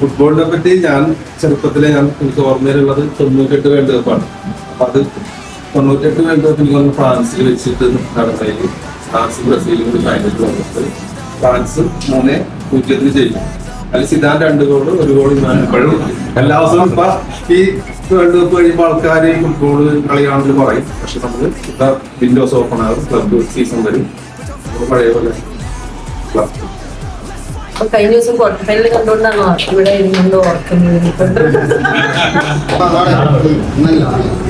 ഫുട്ബോളിനെ പറ്റി ഞാൻ ചെറുപ്പത്തിലെ എനിക്ക് ഓർമ്മയിലുള്ളത് 98 വേൾഡ് കപ്പാണ്. അപ്പൊ അത് 98 വേൾഡ് കപ്പ് എനിക്ക് വന്ന് ഫ്രാൻസിൽ വെച്ചിട്ട് നടന്നതിൽ ഫ്രാൻസ് ബ്രസീലും കൂടി ഫൈനലിൽ വന്നിട്ട് ഫ്രാൻസ് 3-0 ജയിക്കും. അതിൽ സിദാൻ 2 ഗോൾ 1 ഗോൾ ഇപ്പോഴും എല്ലാ ദിവസവും ഇപ്പൊ ഈ വേൾഡ് കപ്പ് കഴിയുമ്പോൾ ആൾക്കാർ ഫുട്ബോൾ കളിയാണെന്ന് പറയും. പക്ഷെ നമ്മൾ ഇപ്പൊ വിൻഡോസ് ഓപ്പൺ ആകും, ക്ലബ് സീസൺ വരും, പഴയ പോലെ ക്ലബ്. കഴിഞ്ഞ ദിവസം ക്വാർട്ടർ ഫൈനൽ കണ്ടുകൊണ്ടാണോ ഇവിടെ ഇരുന്നുകൊണ്ട് ഓർക്കുന്നത്?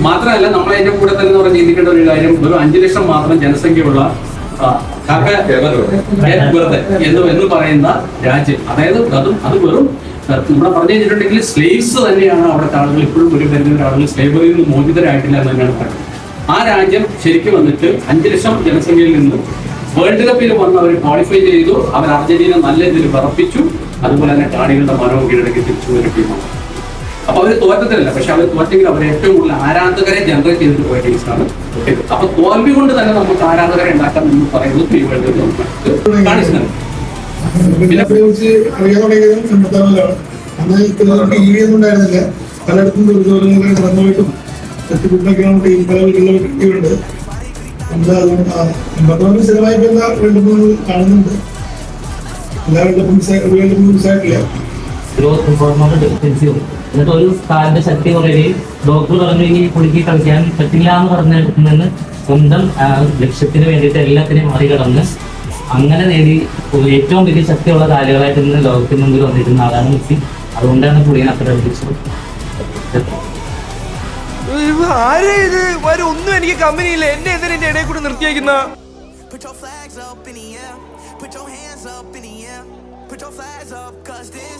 മാത്രമല്ല നമ്മൾ അതിന്റെ കൂടെ തന്നെ നമ്മൾ ചിന്തിക്കേണ്ട ഒരു കാര്യം, ഒരു 5 ലക്ഷം മാത്രം ജനസംഖ്യയുള്ള എന്ന് പറയുന്ന രാജ്യം, അതായത് അത് വെറും നമ്മളെ പറഞ്ഞു കഴിഞ്ഞിട്ടുണ്ടെങ്കിൽ സ്ലേവ്സ് തന്നെയാണ് അവിടുത്തെ ആളുകൾ. ഇപ്പോഴും ഒരു പരിധിവരെ ആളുകൾ സ്ലേവറിയിൽ നിന്ന് മോചിതരായിട്ടില്ല എന്ന് തന്നെയാണ് പറയുന്നത്. ആ രാജ്യം ശരിക്കും വന്നിട്ട് 5 ലക്ഷം ജനസംഖ്യയിൽ നിന്ന് വേൾഡ് കപ്പിൽ വന്ന് അവർ ക്വാളിഫൈ ചെയ്തു. അവർ അർജന്റീന നല്ല രീതിയിൽ വിറപ്പിച്ചു. അതുപോലെ തന്നെ കാണികളുടെ മനവും കീഴടക്കി തിരിച്ചു ഒരു ടീമാണ്. അപ്പൊ അവർ തോറ്റത്തില്ല, പക്ഷെ അവർ തോറ്റെങ്കിൽ അവർ ഏറ്റവും കൂടുതൽ ആരാധകരെ ജനറേറ്റ് ചെയ്തിട്ട് പോയ ടീംസാണ്. അപ്പൊ തോൽവി കൊണ്ട് തന്നെ നമുക്ക് ആരാധകരെ ഉണ്ടാക്കാൻ എന്ന് പറയുന്നത് ഈ വേൾഡ് കപ്പ് കാണിച്ചിട്ടുണ്ട്. പിന്നെ അറിയാൻ തുടങ്ങിയതും 89-ലാണ്. അന്ന് ടി വി ഒന്നും ഉണ്ടായിരുന്നില്ല. പലയിടത്തും ദൂരദൂരങ്ങളിൽ കടന്നുപോയിട്ടും തെറ്റുകുട്ടൊക്കെയാണ് ടീം പല വീട്ടിലുള്ള ടീമുണ്ട്. അതുകൊണ്ട് സ്ഥിരമായി എല്ലാ വേൾഡ് കപ്പുകൾ കാണുന്നുണ്ട്. എല്ലാ വേൾഡ് കപ്പും മിസ്സായിട്ടില്ല. എന്നിട്ട് ഒരു കാലിന്റെ ശക്തി കുറയുകയും ഡോക്ടർ പറഞ്ഞു ഇനി പുള്ളിക്ക് കളിക്കാൻ പറ്റില്ല എന്ന് പറഞ്ഞിരുന്നെന്ന് സ്വന്തം ലക്ഷ്യത്തിന് വേണ്ടിയിട്ട് എല്ലാത്തിനെയും മറികടന്ന് അങ്ങനെ നേടി ഏറ്റവും വലിയ ശക്തിയുള്ള കാലുകളായിട്ട് ഇന്ന് ലോകത്തിന് മുമ്പിൽ വന്നിരുന്ന ആളാണ് മെസ്സി. അതുകൊണ്ടാണ് പുള്ളിയെ അത്ര അടുപ്പിച്ചത്. ഒന്നും എനിക്ക് കമ്പനിയില്ല, എന്നെ എന്തിനെ ഇടയിൽ കൂടെ നിർത്തിയേക്കുന്ന. Put your flags up in the air, put your hands up in the air, put your flags up, 'cause this